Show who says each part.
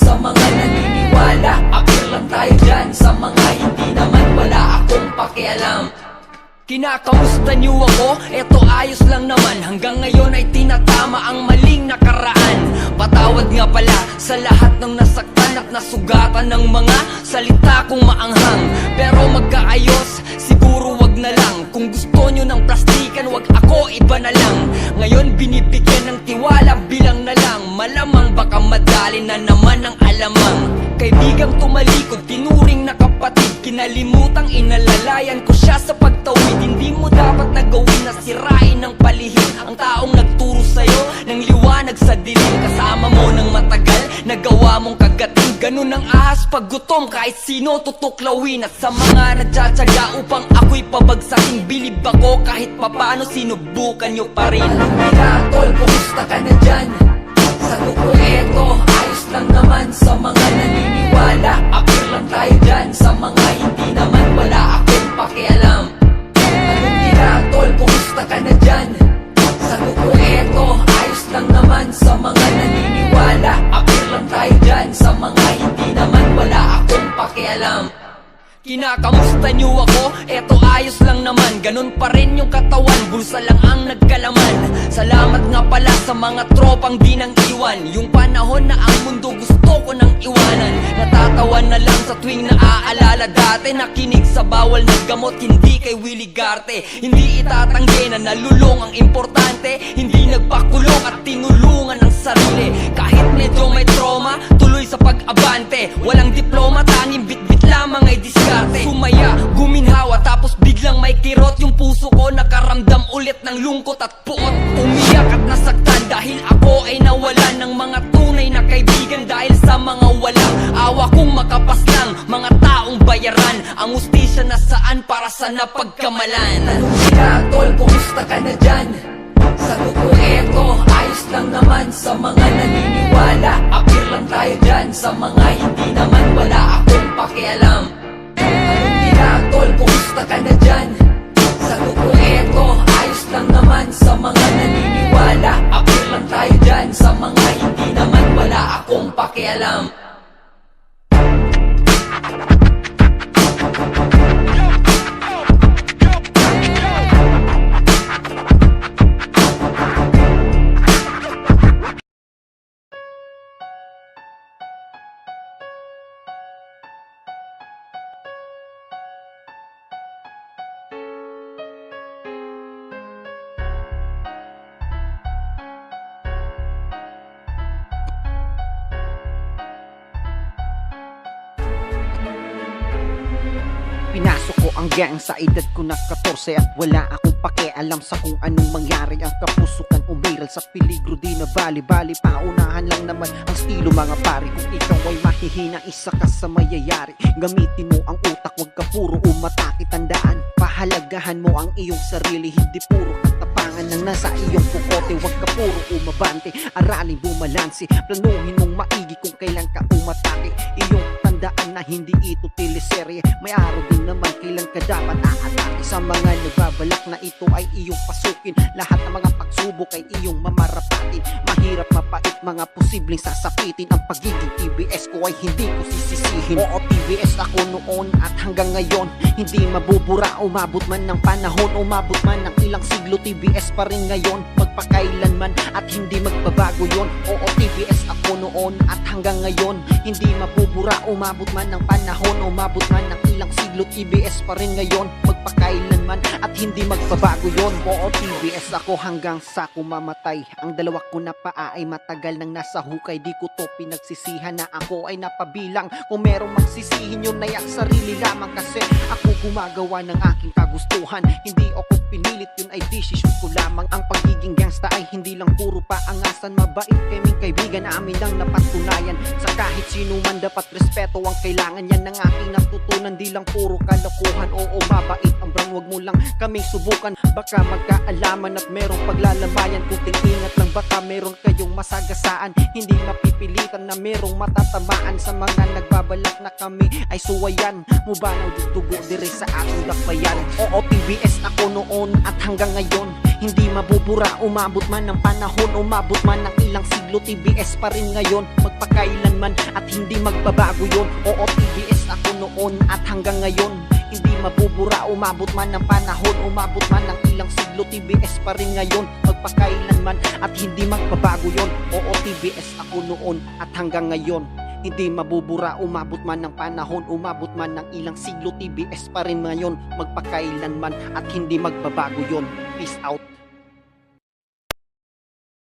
Speaker 1: sa mga naniniwala. Apir lang tayo dyan, sa mga hindi naman wala akong pakialam.
Speaker 2: Kinakamusta niyo ako? Eto ayos lang naman. Hanggang ngayon ay tinatama ang maling nakaraan. Patawad nga pala sa lahat ng nasaktan at nasugatan ng mga salita kong maanghang. Pero magkaayos, siguro wag na lang. Kung gusto nyo ng plastikan, wag ako, iba na lang. Ngayon binibigyan ng tiwala, bilang na lang. Malamang baka madali na naman ang alamang. Kaibigang tumalikod, tinuring na kapatid. Kinalimutang inalalayan ko siya sa pagtawid. Hindi mo dapat nagawin na sirain ng palihim ang taong nagturo sa'yo ng liwanag sa dilim. Kasama mo ng matagal, nagawa mong kagating. Ganun ang ahas pag gutom, kahit sino tutuklawin. At sa mga nagtsatsaga upang ako'y pabagsakin, bilib ako kahit papano, sinubukan nyo pa rin.
Speaker 1: Anong pinatol, kumusta ka na dyan? Sagot ko eto, ayos lang naman sa mga naniniwala. Apir lang tayo dyan, sa mga hindi naman wala akong pakialam. Anong pinatol, kumusta ka na dyan? Sagot ko eto, ayos lang naman sa mga naniniwala. Apir lang tayo dyan, sa mga hindi naman wala akong pakialam.
Speaker 2: Kinakamusta niyo ako? Eto ayos lang naman. Ganun pa rin yung katawan, bulsa lang ang nagkalaman. Salamat nga pala sa mga tropang di nang iwan. Yung panahon na ang mundo gusto ko nang iwanan. Natatawa na lang sa tuwing naaalala dati. Nakinig sa bawal na gamot, hindi kay Willie Garte. Hindi itatanggi na nalulong ang importante. Hindi nagpakulong at tinulungan ang sarili. Kahit medyo may trauma, tuloy sa pag-abante. Walang diploma, tanging bitbit lamang ay diskarte. Sumaya, guminhawa, tapos biglang may kirot. Yung puso ko nakaramdam ulit ng lungkot at puot. Umiyak at nasaktan dahil ako ay nawalan ng mga tunay na kaibigan. Dahil sa mga walang awa kong makapaslang mga taong bayaran ang ustisya na saan para sa napagkamalan.
Speaker 1: Anong pinatol, kumusta ka na dyan? Sagot ko eto, ayos lang naman sa mga naniniwala. Apir lang tayo dyan, sa mga hindi naman wala akong pakialam. Anong pinatol, kumusta ka na dyan? Sagot ko eto, ayos lang naman sa mga naniniwala. Apir lang tayo dyan, sa mga hindi naman wala akong pakialam.
Speaker 3: Pinasok ko ang gang sa edad ko na 14 at wala akong pakialam sa kung anong mangyari. Ang kapusukan umiral sa peligro, di na bali-bali. Paunahan lang naman ang estilo mga pari. Kung ikaw ay mahihina, isa ka sa mayayari. Gamitin mo ang utak, wag ka puro umatake. Tandaan, pahalagahan mo ang iyong sarili. Hindi puro katapangan ng nasa iyong pukote. Wag ka puro umabante, aralin bumalansi. Planuhin mong maigi kung kailan ka umatake. Iyong tandaan na hindi ito teleserye. May araw din naman kailan ka dapat aatake. Sa mga nagbabalak na ito ay iyong pasukin, lahat ng mga pagsubok ay iyong mamarapatin. Mahirap mapait, mga posibleng sasapitin. Ang pagiging TBS ko ay hindi ko sisisihin. Oo, TBS ako noon at hanggang ngayon. Hindi mabubura, umabot man ng panahon, umabot man ng ilang siglo, TBS pa rin ngayon. Magpakailanman at hindi magbabago yon. Oo, TBS ako noon at hanggang ngayon. Hindi mabubura, umabot man ng panahon, umabot man ng ilang siglo, TBS pa rin ngayon. Magpakailanman at hindi magbabago yon. Oo, TBS ako hanggang sa kumamatay. Ang dalawa ko na paa ay matagal nang nasa hukay. Di ko to pinagsisihan na ako ay napabilang. Kung merong magsisihin yun ay ang sarili lamang. Kasi ako gumagawa ng aking kagustuhan. Hindi ako pinilit, yun ay desisyon ko lamang. Ang pagiging gangsta ay hindi lang puro paangasan. Mabait kaming kaibigan, amin ang napatunayan. Sa kahit sino man dapat respeto ang kailangan. Yan ang aking natutunan, di lang puro kalokohan. Oo, mabait ang brang, wag mo lang kaming subukan. Baka magkaalaman at merong paglalamayan. Kunting ingat lang, baka meron kayong masagasaan. Hindi mapipilitan na merong matatamaan. Sa mga nagbabalak na kami ay suwayan. Mubanaw dugo dire sa ating dakbayan. Oo, TBS ako noon at hanggang ngayon. Hindi mabubura, umabot man ng panahon, umabot man ng ilang siglo, TBS pa rin ngayon, magpakailanman at hindi magbabago yon. Oo, TBS ako noon at hanggang ngayon. Hindi mabubura, umabot man ng panahon, umabot man ng ilang siglo, TBS pa rin ngayon, magpakailanman at hindi magbabago yon. Oo, TBS ako noon at hanggang ngayon. Hindi mabubura, umabot man ng panahon, umabot man ng ilang siglo, TBS pa rin ngayon, magpakailanman at hindi magbabago yon. Peace out.